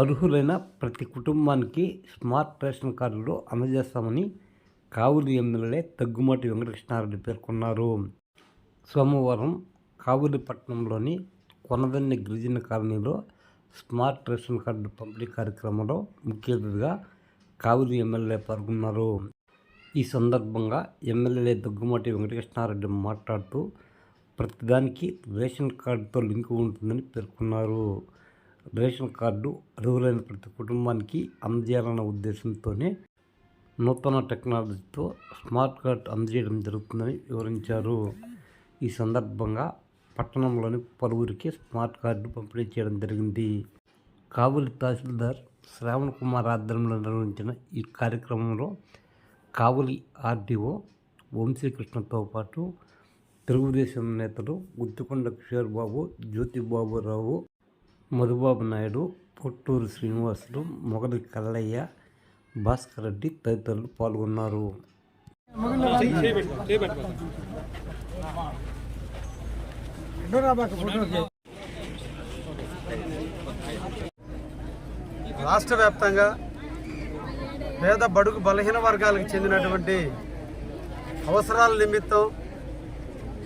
అర్హులైన ప్రతి కుటుంబానికి స్మార్ట్ రేషన్ కార్డులు అందజేస్తామని కావలి ఎమ్మెల్యే దగ్గుమాటి వెంకటకృష్ణారెడ్డి పేర్కొన్నారు. సోమవారం కావలి పట్టణంలోని కొనదన్ని గిరిజన కాలనీలో స్మార్ట్ రేషన్ కార్డు పంపిణీ కార్యక్రమంలో ముఖ్య అతిథిగా కావలి ఎమ్మెల్యే పాల్గొన్నారు. ఈ సందర్భంగా ఎమ్మెల్యే దగ్గుమాటి వెంకటకృష్ణారెడ్డి మాట్లాడుతూ ప్రతిదానికి రేషన్ కార్డుతో లింక్ ఉంటుందని పేర్కొన్నారు. రేషన్ కార్డు అర్హులైన ప్రతి కుటుంబానికి అందజేయాలన్న ఉద్దేశంతోనే నూతన టెక్నాలజీతో స్మార్ట్ కార్డు అందజేయడం జరుగుతుందని వివరించారు. ఈ సందర్భంగా పట్టణంలోని పలువురికి స్మార్ట్ కార్డు పంపిణీ చేయడం జరిగింది. కావలి తహసీల్దార్ శ్రావణ్ కుమార్ ఆధ్వర్యంలో నిర్వహించిన ఈ కార్యక్రమంలో కావలి ఆర్డీఓ వంశీకృష్ణతో పాటు తెలుగుదేశం నేతలు గుత్తికొండ కిషోర్ బాబు, జ్యోతిబాబురావు, మధుబాబు నాయుడు, పొట్టూరు శ్రీనివాసులు, మొగలి కల్లయ్య, భాస్కర్ రెడ్డి తదితరులు పాల్గొన్నారు. రాష్ట్ర వ్యాప్తంగా పేద బడుగు బలహీన వర్గాలకు చెందినటువంటి అవసరాల నిమిత్తం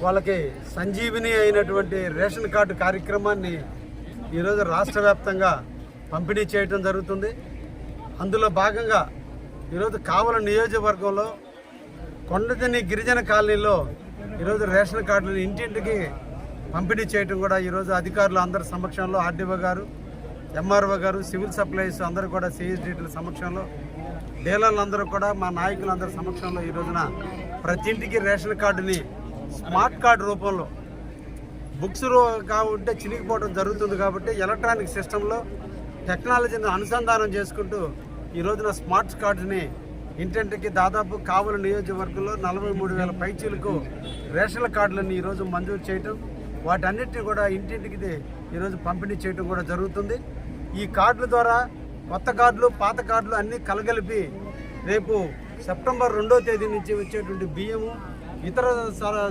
వాళ్ళకి సంజీవిని అయినటువంటి రేషన్ కార్డు కార్యక్రమాన్ని ఈరోజు రాష్ట్ర వ్యాప్తంగా పంపిణీ చేయడం జరుగుతుంది. అందులో భాగంగా ఈరోజు కావలి నియోజకవర్గంలో కొండదని గిరిజన కాలనీలో ఈరోజు రేషన్ కార్డులను ఇంటింటికి పంపిణీ చేయడం కూడా ఈరోజు అధికారులు అందరి సమక్షంలో ఆర్డీఓ గారు, ఎంఆర్ఓ గారు, సివిల్ సప్లైస్ అందరూ కూడా సిఎస్డిటీల సమక్షంలో, డీలర్లందరూ కూడా మా నాయకులందరి సమక్షంలో ఈ రోజున ప్రతి ఇంటికి రేషన్ కార్డుని స్మార్ట్ కార్డు రూపంలో బుక్స్ ఉంటే చినిగిపోవడం జరుగుతుంది కాబట్టి ఎలక్ట్రానిక్ సిస్టంలో టెక్నాలజీని అనుసంధానం చేసుకుంటూ ఈ రోజున స్మార్ట్ కార్డుని ఇంటింటికి దాదాపు కావలి నియోజకవర్గంలో 43,000 పైచీలకు రేషన్ కార్డులను ఈరోజు మంజూరు చేయటం, వాటన్నిటిని కూడా ఇంటింటికి ఈరోజు పంపిణీ చేయడం కూడా జరుగుతుంది. ఈ కార్డుల ద్వారా కొత్త కార్డులు, పాత కార్డులు అన్నీ కలగలిపి రేపు సెప్టెంబర్ 2వ తేదీ నుంచి వచ్చేటువంటి బియ్యము, ఇతర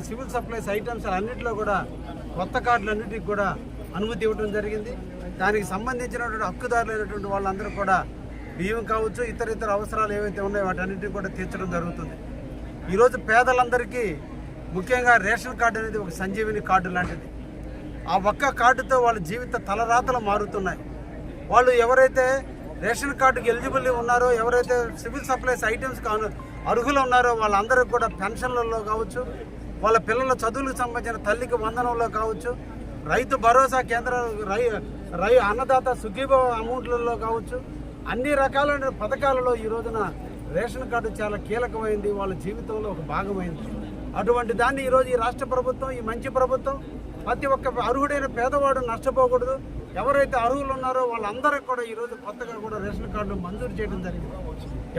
సివిల్ సప్లైస్ ఐటమ్స్ అన్నింటిలో కూడా కొత్త కార్డులన్నిటికీ కూడా అనుమతి ఇవ్వడం జరిగింది. దానికి సంబంధించినటువంటి హక్కుదారులైనటువంటి వాళ్ళందరూ కూడా బియ్యం కావచ్చు, ఇతర అవసరాలు ఏవైతే ఉన్నాయో వాటన్నిటిని కూడా తీర్చడం జరుగుతుంది. ఈరోజు పేదలందరికీ ముఖ్యంగా రేషన్ కార్డు అనేది ఒక సంజీవిని కార్డు లాంటిది. ఆ ఒక్క కార్డుతో వాళ్ళ జీవిత తలరాతలు మారుతున్నాయి. వాళ్ళు ఎవరైతే రేషన్ కార్డుకి ఎలిజిబుల్ ఉన్నారో, ఎవరైతే సివిల్ సప్లైస్ ఐటమ్స్ అర్హులు ఉన్నారో వాళ్ళందరికీ కూడా పెన్షన్లలో కావచ్చు, వాళ్ళ పిల్లల చదువులకు సంబంధించిన తల్లికి వందనంలో కావచ్చు, రైతు భరోసా కేంద్రాలు, అన్నదాత సుఖీభవ అమౌంట్లలో కావచ్చు, అన్ని రకాలైన పథకాలలో ఈ రోజున రేషన్ కార్డు చాలా కీలకమైంది, వాళ్ళ జీవితంలో ఒక భాగమైంది. అటువంటి దాన్ని ఈరోజు ఈ రాష్ట్ర ప్రభుత్వం, ఈ మంచి ప్రభుత్వం ప్రతి ఒక్క అర్హుడైన పేదవాడు నష్టపోకూడదు, ఎవరైతే అర్హులు ఉన్నారో వాళ్ళందరికీ కూడా ఈరోజు కొత్తగా కూడా రేషన్ కార్డులు మంజూరు చేయడం జరిగింది.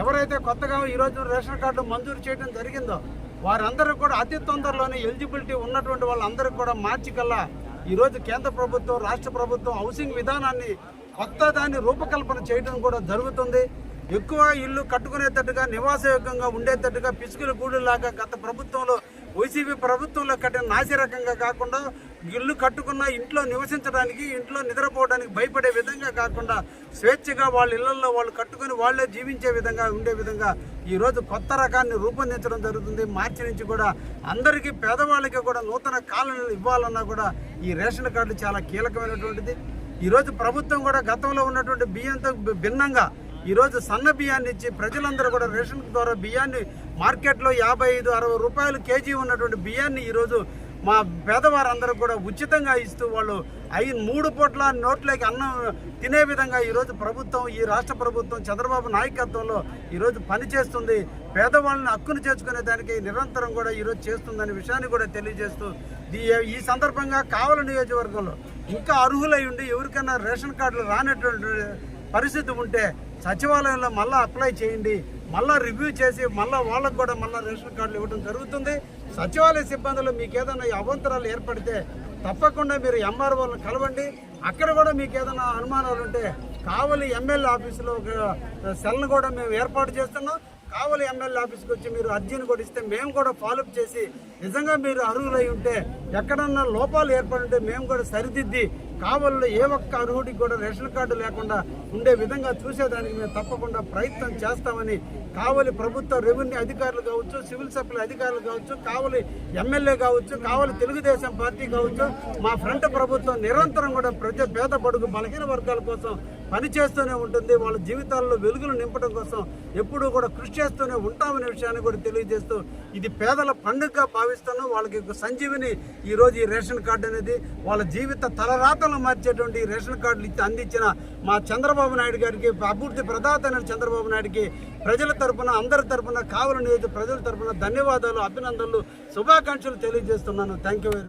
ఎవరైతే కొత్తగా ఈరోజు రేషన్ కార్డులు మంజూరు చేయడం జరిగిందో వారందరూ కూడా అతి తొందరలోనే ఎలిజిబిలిటీ ఉన్నటువంటి వాళ్ళందరికీ కూడా మార్చి కల్లా ఈరోజు కేంద్ర ప్రభుత్వం, రాష్ట్ర ప్రభుత్వం హౌసింగ్ విధానాన్ని కొత్త దాన్ని రూపకల్పన చేయడం కూడా జరుగుతుంది. ఎక్కువ ఇల్లు కట్టుకునేటట్టుగా, నివాసయోగ్యంగా ఉండేటట్టుగా పిసుకుల గూడులాగా గత ప్రభుత్వంలో, వైసీపీ ప్రభుత్వంలో కట్టిన నాసిరకంగా కాకుండా ఇల్లు కట్టుకున్న ఇంట్లో నివసించడానికి, ఇంట్లో నిద్రపోవడానికి భయపడే విధంగా కాకుండా స్వేచ్ఛగా వాళ్ళ ఇళ్లలో వాళ్ళు కట్టుకుని వాళ్ళే జీవించే విధంగా ఉండే విధంగా ఈరోజు కొత్త రకాన్ని రూపొందించడం జరుగుతుంది. మార్చి నుంచి కూడా అందరికీ పేదవాళ్ళకి కూడా నూతన కాలనీలు ఇవ్వాలన్నా కూడా ఈ రేషన్ కార్డు చాలా కీలకమైనటువంటిది. ఈరోజు ప్రభుత్వం కూడా గతంలో ఉన్నటువంటి బియ్యంతో భిన్నంగా ఈరోజు సన్న బియ్యాన్ని ఇచ్చి ప్రజలందరూ కూడా రేషన్ ద్వారా బియ్యాన్ని మార్కెట్లో 55-60 రూపాయలు కేజీ ఉన్నటువంటి బియ్యాన్ని ఈరోజు మా పేదవారందరూ కూడా ఉచితంగా ఇస్తూ వాళ్ళు 3 పూట్ల నోట్లోకి అన్నం తినే విధంగా ఈరోజు ప్రభుత్వం, ఈ రాష్ట్ర ప్రభుత్వం చంద్రబాబు నాయకత్వంలో ఈరోజు పనిచేస్తుంది. పేదవాళ్ళని హక్కును చేర్చుకునే దానికి నిరంతరం కూడా ఈరోజు చేస్తుందనే విషయాన్ని కూడా తెలియజేస్తూ ఈ సందర్భంగా కావలి నియోజకవర్గంలో ఇంకా అర్హులై ఉండి ఎవరికైనా రేషన్ కార్డులు రానటువంటి పరిస్థితి ఉంటే సచివాలయంలో మళ్ళీ అప్లై చేయండి, మళ్ళీ రివ్యూ చేసి మళ్ళీ వాళ్ళకు కూడా మళ్ళీ రేషన్ కార్డులు ఇవ్వడం జరుగుతుంది. సచివాలయ సిబ్బందులు మీకు ఏదైనా అవాంతరాలు ఏర్పడితే తప్పకుండా మీరు ఎంఆర్ఓలను కలవండి. అక్కడ కూడా మీకు ఏదైనా అనుమానాలు ఉంటే కావలి ఎమ్మెల్యే ఆఫీసులో ఒక సెల్ను కూడా మేము ఏర్పాటు చేస్తున్నాం. కావలి ఎమ్మెల్యే ఆఫీస్కి వచ్చి మీరు అర్జీని కూడా ఇస్తే మేము కూడా ఫాలోఅప్ చేసి నిజంగా మీరు అర్హులై ఉంటే ఎక్కడన్నా లోపాలు ఏర్పడి ఉంటే మేము కూడా సరిదిద్ది కావలిలో ఏ ఒక్క అర్హుడికి కూడా రేషన్ కార్డు లేకుండా ఉండే విధంగా చూసేదానికి మేము తప్పకుండా ప్రయత్నం చేస్తామని కావలి ప్రభుత్వ రెవెన్యూ అధికారులు కావచ్చు, సివిల్ సప్లై అధికారులు కావచ్చు, కావలి ఎమ్మెల్యే కావచ్చు, కావలి తెలుగుదేశం పార్టీ కావచ్చు, మా ఫ్రంట్ ప్రభుత్వం నిరంతరం కూడా ప్రతి పేద బడుగు బలహీన వర్గాల కోసం పనిచేస్తూనే ఉంటుంది. వాళ్ళ జీవితాల్లో వెలుగులు నింపడం కోసం ఎప్పుడూ కూడా కృషి చేస్తూనే ఉంటామనే విషయాన్ని కూడా తెలియజేస్తూ ఇది పేదల పండుగగా భావిస్తున్నాం. వాళ్ళకి సంజీవిని ఈరోజు ఈ రేషన్ కార్డు అనేది వాళ్ళ జీవిత తలరాతలను మార్చేటువంటి రేషన్ కార్డులు అందించిన మా చంద్రబాబు నాయుడు గారికి, అభివృద్ధి ప్రదాత అయిన చంద్రబాబు నాయుడికి ప్రజల తరపున, అందరి తరపున, కావలి నియోజక ప్రజల తరపున ధన్యవాదాలు, అభినందనలు, శుభాకాంక్షలు తెలియజేస్తున్నాను. Thank you.